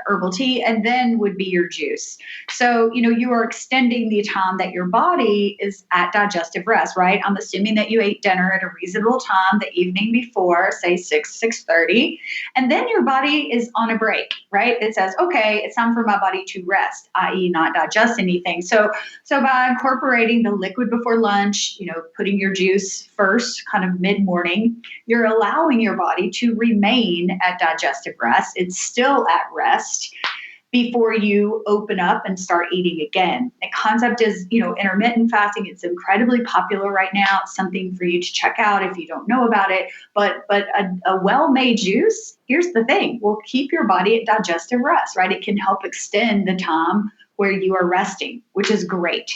herbal tea, and then would be your juice. So, you are extending the time that your body is at digestive rest, right? I'm assuming that you ate dinner at a reasonable time the evening before, say 6:30, and then your body is on a break, right? It says, okay, it's time for my body to rest, i.e. not digest anything. So by incorporating the liquid before lunch, putting your juice first, kind of mid-morning, you're allowing your body to remain at digestive rest. It's still at rest. before you open up and start eating again. The concept is, intermittent fasting. It's incredibly popular right now. It's something for you to check out if you don't know about it. But a well-made juice, here's the thing, will keep your body at digestive rest, right? It can help extend the time where you are resting, which is great.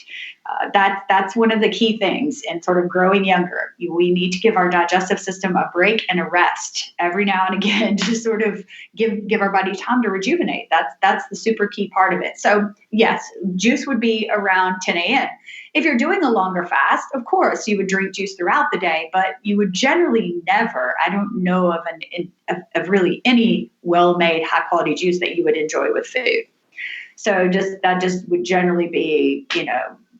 That's one of the key things in sort of growing younger. We need to give our digestive system a break and a rest every now and again to sort of give our body time to rejuvenate. That's the super key part of it. So yes, juice would be around 10 a.m. If you're doing a longer fast, of course, you would drink juice throughout the day, but you would generally never, I don't know of really any well-made high quality juice that you would enjoy with food. So that just would generally be,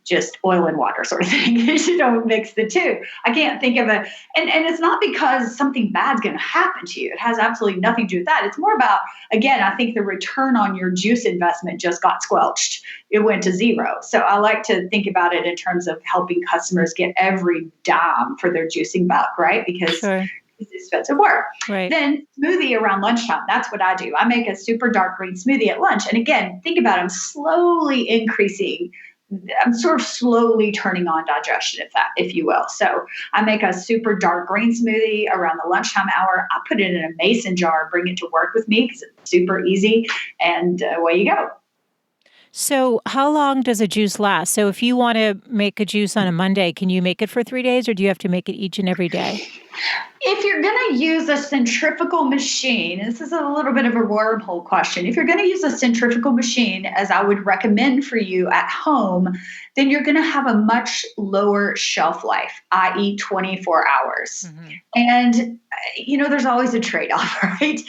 just oil and water sort of thing. You don't mix the two. I can't think of and it's not because something bad's going to happen to you. It has absolutely nothing to do with that. It's more about, again, I think the return on your juice investment just got squelched. It went to zero. So I like to think about it in terms of helping customers get every dime for their juicing buck, right? Because Sure. It's expensive work. Right. Then smoothie around lunchtime. That's what I do. I make a super dark green smoothie at lunch. And again, think about it. I'm sort of slowly turning on digestion, if you will. So I make a super dark green smoothie around the lunchtime hour. I put it in a mason jar, bring it to work with me because it's super easy. And away you go. So how long does a juice last? So if you want to make a juice on a Monday, can you make it for 3 days or do you have to make it each and every day? If you're going to use a centrifugal machine, this is a little bit of a wormhole question. If you're going to use a centrifugal machine, as I would recommend for you at home, then you're going to have a much lower shelf life, i.e. 24 hours. Mm-hmm. And, there's always a trade-off, right?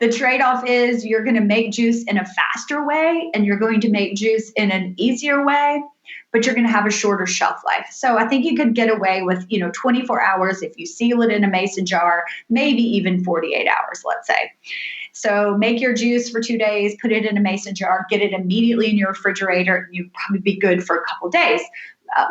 The trade-off is you're going to make juice in a faster way and you're going to make juice in an easier way, but you're going to have a shorter shelf life. So I think you could get away with, 24 hours if you seal it in a mason jar, maybe even 48 hours, let's say. So make your juice for 2 days, put it in a mason jar, get it immediately in your refrigerator, and you'd probably be good for a couple of days.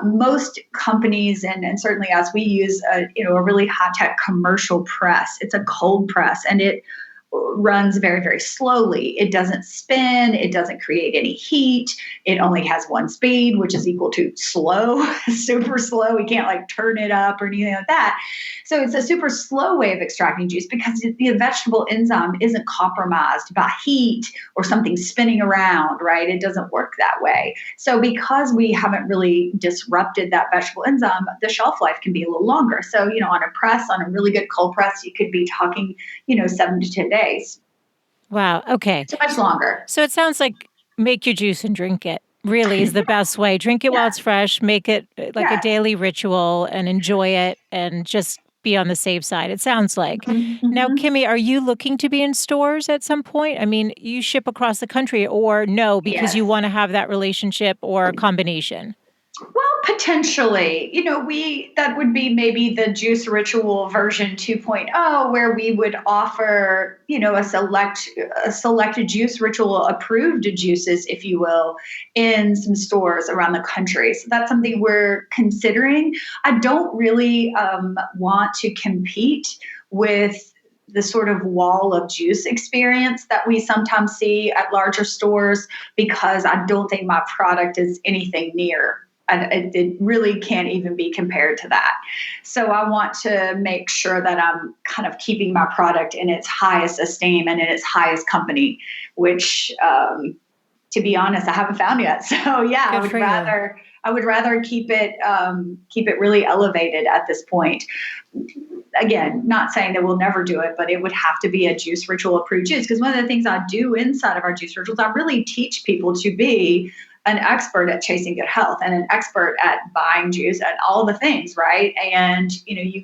Most companies and certainly us, we use a really high-tech commercial press. It's a cold press, and it runs very, very slowly. It doesn't spin. It doesn't create any heat. It only has one speed, which is equal to slow, super slow. We can't turn it up or anything like that. So it's a super slow way of extracting juice because the vegetable enzyme isn't compromised by heat or something spinning around, right? It doesn't work that way. So because we haven't really disrupted that vegetable enzyme, the shelf life can be a little longer. So, on a press, on a really good cold press, you could be talking, 7 to 10 days. Wow. Okay. So much longer. So it sounds like make your juice and drink it really is the best way. Drink it while it's fresh, make it like a daily ritual and enjoy it and just be on the safe side. It sounds like. Mm-hmm. Now, Kimmye, are you looking to be in stores at some point? I mean, you ship across the country or no, because you want to have that relationship or combination? Well, potentially, that would be maybe the juice ritual version 2.0, where we would offer, a selected juice ritual approved juices, if you will, in some stores around the country. So that's something we're considering. I don't really want to compete with the sort of wall of juice experience that we sometimes see at larger stores, because I don't think my product is anything near. It really can't even be compared to that. So I want to make sure that I'm kind of keeping my product in its highest esteem and in its highest company, which, to be honest, I haven't found yet. So yeah, I would rather keep it really elevated at this point. Again, not saying that we'll never do it, but it would have to be a juice ritual approved juice. Because one of the things I do inside of our juice rituals, I really teach people to be an expert at chasing good health and an expert at buying juice and all the things, right? And you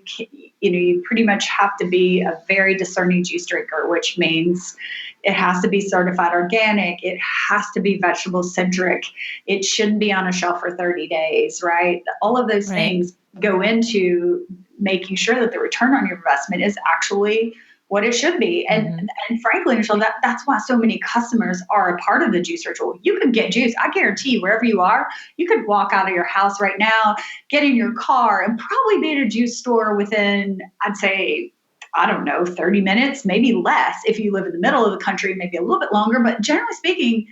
pretty much have to be a very discerning juice drinker, which means it has to be certified organic. It has to be vegetable centric. It shouldn't be on a shelf for 30 days, right? All of those things go into making sure that the return on your investment is actually what it should be. And frankly, Michelle, that's why so many customers are a part of the juice ritual. You could get juice. I guarantee you, wherever you are, you could walk out of your house right now, get in your car, and probably be at a juice store within, I'd say, 30 minutes, maybe less. If you live in the middle of the country, maybe a little bit longer. But generally speaking,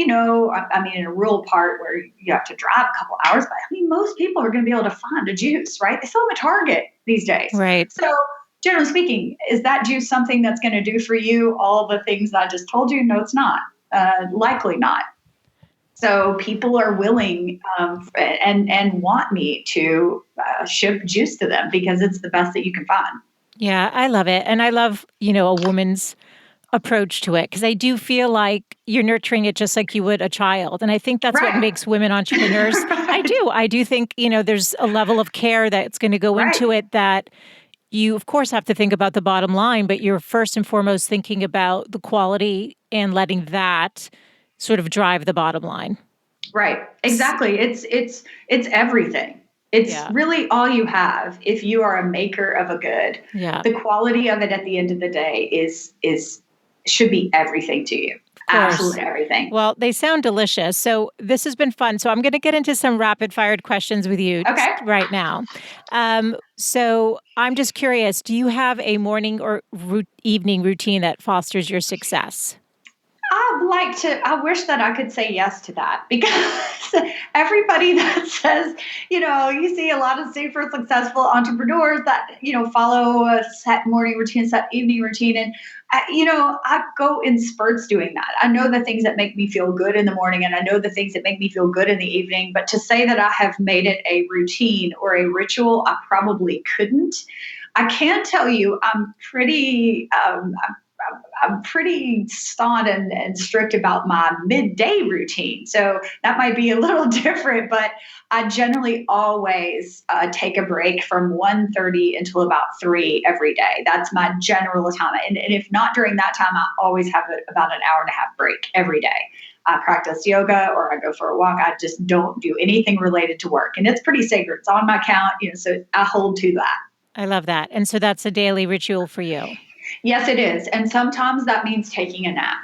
I mean, in a rural part where you have to drive a couple hours, but I mean, most people are going to be able to find a juice, right? They sell them at Target these days. Right. So generally speaking, is that juice something that's going to do for you all the things that I just told you? No, it's not. Likely not. So people are willing and want me to ship juice to them because it's the best that you can find. Yeah, I love it. And I love, a woman's approach to it because I do feel like you're nurturing it just like you would a child. And I think that's what Right. makes women entrepreneurs. I Right. do. I do think, there's a level of care that's going to go Right. into it that you, of course, have to think about the bottom line, but you're first and foremost thinking about the quality and letting that sort of drive the bottom line. Right. Exactly. It's everything. It's Yeah. really all you have if you are a maker of a good. Yeah. The quality of it at the end of the day is should be everything to you. Of course. Absolutely everything. Well, they sound delicious. So this has been fun. So I'm going to get into some rapid fired questions with you Okay. right now. So I'm just curious, do you have a morning or evening routine that fosters your success? I wish that I could say yes to that because everybody that says, you see a lot of super successful entrepreneurs that, follow a set morning routine, set evening routine. And, I go in spurts doing that. I know the things that make me feel good in the morning and I know the things that make me feel good in the evening. But to say that I have made it a routine or a ritual, I probably couldn't. I can tell you I'm pretty staunch and strict about my midday routine. So that might be a little different, but I generally always take a break from 1:30 until about 3 every day. That's my general time. And if not during that time, I always have about an hour and a half break every day. I practice yoga or I go for a walk. I just don't do anything related to work. And it's pretty sacred. It's on my count, so I hold to that. I love that. And so that's a daily ritual for you. Yes, it is. And sometimes that means taking a nap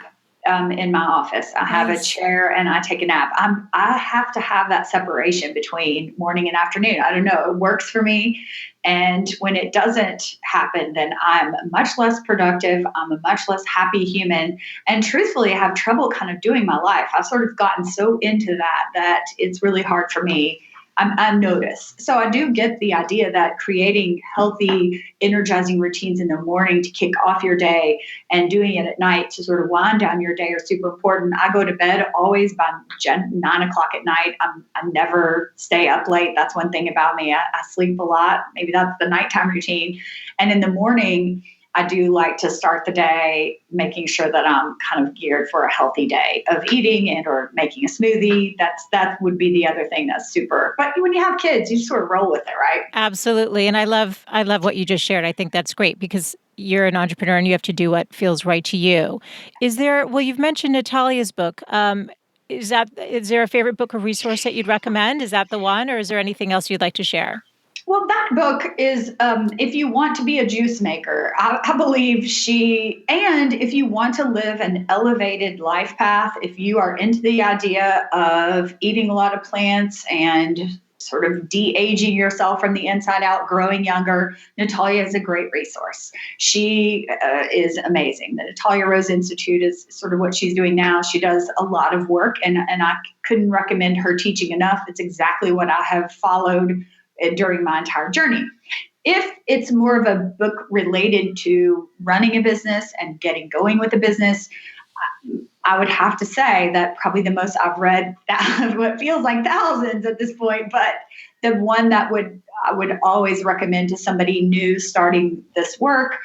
in my office. I have a chair and I take a nap. I have to have that separation between morning and afternoon. I don't know. It works for me. And when it doesn't happen, then I'm much less productive. I'm a much less happy human. And truthfully, I have trouble kind of doing my life. I've sort of gotten so into that it's really hard for me. I'm noticed. So I do get the idea that creating healthy, energizing routines in the morning to kick off your day and doing it at night to sort of wind down your day are super important. I go to bed always by 9 o'clock at night. I never stay up late. That's one thing about me. I sleep a lot. Maybe that's the nighttime routine. And in the morning, I do like to start the day making sure that I'm kind of geared for a healthy day of eating and or making a smoothie. That would be the other thing that's super. But when you have kids, you sort of roll with it, right? Absolutely. And I love what you just shared. I think that's great because you're an entrepreneur and you have to do what feels right to you. You've mentioned Natalia's book. Is there a favorite book or resource that you'd recommend? Is that the one, or is there anything else you'd like to share? Well, that book is, if you want to be a juice maker, I believe and if you want to live an elevated life path, if you are into the idea of eating a lot of plants and sort of de-aging yourself from the inside out, growing younger, Natalia is a great resource. She is amazing. The Natalia Rose Institute is sort of what she's doing now. She does a lot of work, and I couldn't recommend her teaching enough. It's exactly what I have followed during my entire journey. If it's more of a book related to running a business and getting going with a business, I would have to say that probably the most I've read, what feels like thousands at this point, but the one that I would always recommend to somebody new starting this work,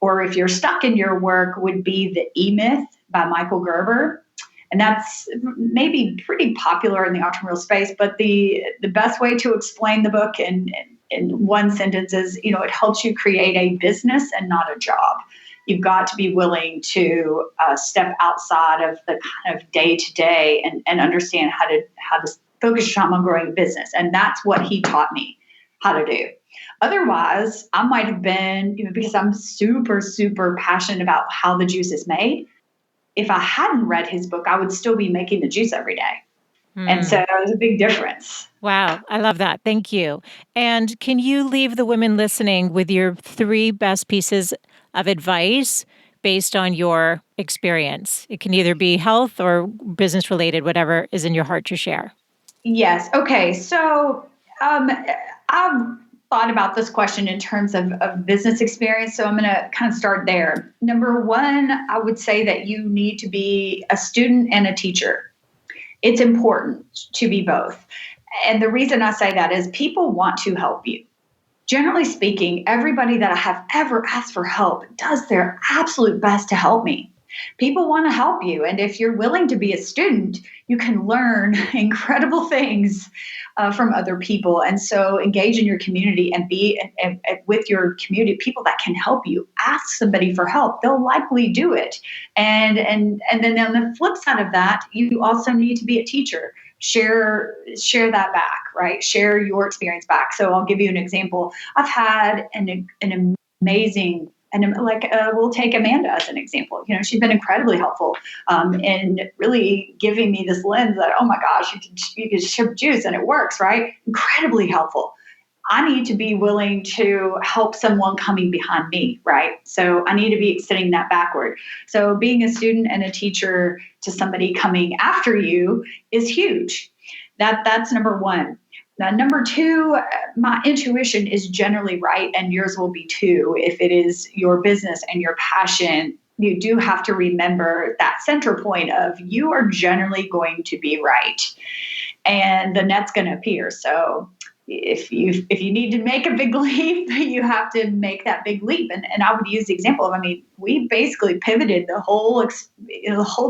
or if you're stuck in your work, would be The E-Myth by Michael Gerber. And that's maybe pretty popular in the entrepreneurial space, but the best way to explain the book in one sentence is, it helps you create a business and not a job. You've got to be willing to step outside of the kind of day to day and understand how to focus your time on growing a business. And that's what he taught me how to do. Otherwise, I might have been, because I'm super, super passionate about how the juice is made. If I hadn't read his book, I would still be making the juice every day. And so there's a big difference. Wow. I love that. Thank you. And can you leave the women listening with your 3 best pieces of advice based on your experience. It can either be health or business related, whatever is in your heart to share. Yes. Okay. So I've thought about this question in terms of business experience. So I'm going to kind of start there. Number one, I would say that you need to be a student and a teacher. It's important to be both. And the reason I say that is people want to help you. Generally speaking, everybody that I have ever asked for help does their absolute best to help me. People want to help you. And if you're willing to be a student, you can learn incredible things from other people. And so engage in your community and be with your community, people that can help you. Ask somebody for help. They'll likely do it. And then on the flip side of that, you also need to be a teacher. Share that back, right? Share your experience back. So I'll give you an example. I've had an amazing, and we'll take Amanda as an example. She's been incredibly helpful in really giving me this lens that, oh my gosh, you can ship juice and it works, right? Incredibly helpful. I need to be willing to help someone coming behind me, right? So I need to be extending that backward. So being a student and a teacher to somebody coming after you is huge. That's number one. Now, number two, my intuition is generally right, and yours will be too. If it is your business and your passion, you do have to remember that center point of you are generally going to be right, and the net's going to appear. So if you need to make a big leap, you have to make that big leap. And I would use the example of, we basically pivoted the whole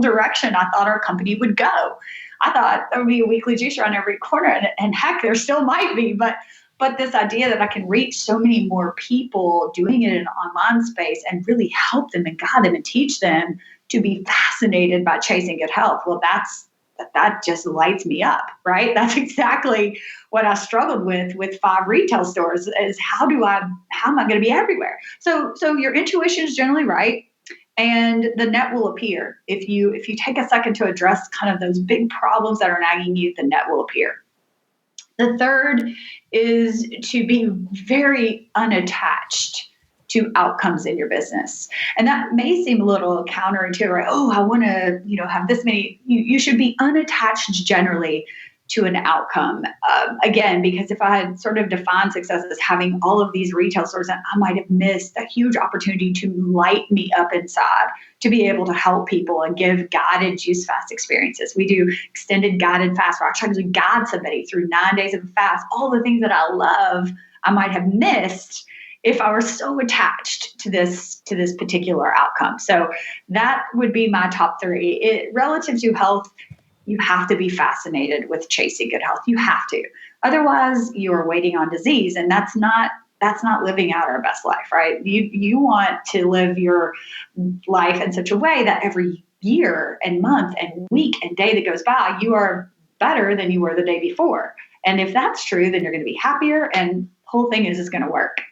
direction I thought our company would go. I thought there would be a weekly juicer on every corner, and heck, there still might be, but this idea that I can reach so many more people doing it in an online space and really help them and guide them and teach them to be fascinated by chasing good health. Well, that just lights me up, right? That's exactly what I struggled with 5 retail stores is how am I going to be everywhere? So your intuition is generally right. And the net will appear. If you take a second to address kind of those big problems that are nagging you, the net will appear. The third is to be very unattached to outcomes in your business. And that may seem a little counterintuitive, right? Oh, I want to, have this many. You should be unattached generally to an outcome. Again, because if I had sort of defined success as having all of these retail stores, I might have missed a huge opportunity to light me up inside, to be able to help people and give guided juice fast experiences. We do extended guided fast where I try to guide somebody through 9 days of a fast, all the things that I love, I might have missed if I were so attached to this particular outcome. So that would be my top 3. Relative to health, you have to be fascinated with chasing good health. You have to. Otherwise, you're waiting on disease, and that's not living out our best life, right? You want to live your life in such a way that every year and month and week and day that goes by, you are better than you were the day before. And if that's true, then you're going to be happier, and the whole thing is going to work.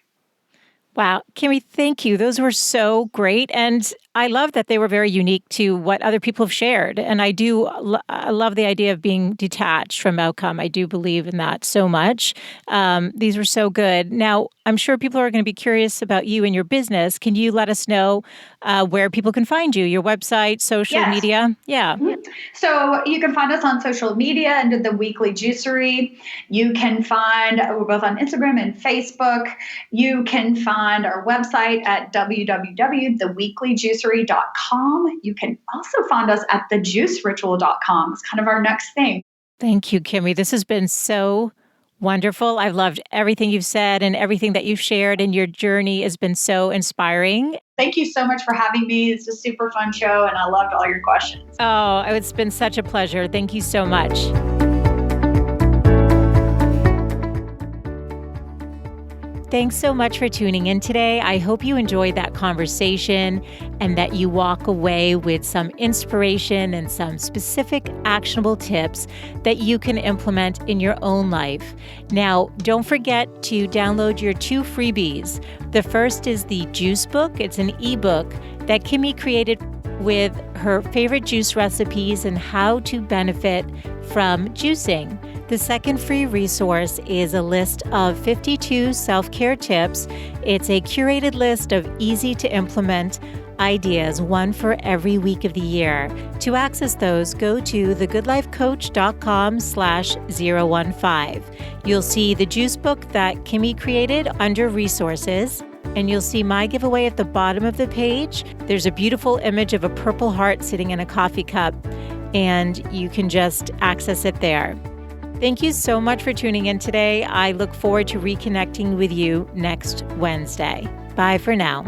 Wow. Kimmye, thank you. Those were so great. And I love that they were very unique to what other people have shared. And I love the idea of being detached from outcome. I do believe in that so much. These were so good. Now, I'm sure people are going to be curious about you and your business. Can you let us know where people can find you, your website, social media? Yeah. So you can find us on social media under the Weekly Juicery. You can find, we're both on Instagram and Facebook. You can find our website at www.theweeklyjuicery.com. You can also find us at thejuiceritual.com. It's kind of our next thing. Thank you, Kimmye. This has been so wonderful. I've loved everything you've said and everything that you've shared, and your journey has been so inspiring. Thank you so much for having me. It's a super fun show, and I loved all your questions. Oh, it's been such a pleasure. Thank you so much. Thanks so much for tuning in today. I hope you enjoyed that conversation and that you walk away with some inspiration and some specific actionable tips that you can implement in your own life. Now, don't forget to download your 2 freebies. The first is the Juice Book. It's an ebook that Kimmye created with her favorite juice recipes and how to benefit from juicing. The second free resource is a list of 52 self-care tips. It's a curated list of easy to implement ideas, one for every week of the year. To access those, go to thegoodlifecoach.com/015. You'll see the juice book that Kimmye created under resources, and you'll see my giveaway at the bottom of the page. There's a beautiful image of a purple heart sitting in a coffee cup, and you can just access it there. Thank you so much for tuning in today. I look forward to reconnecting with you next Wednesday. Bye for now.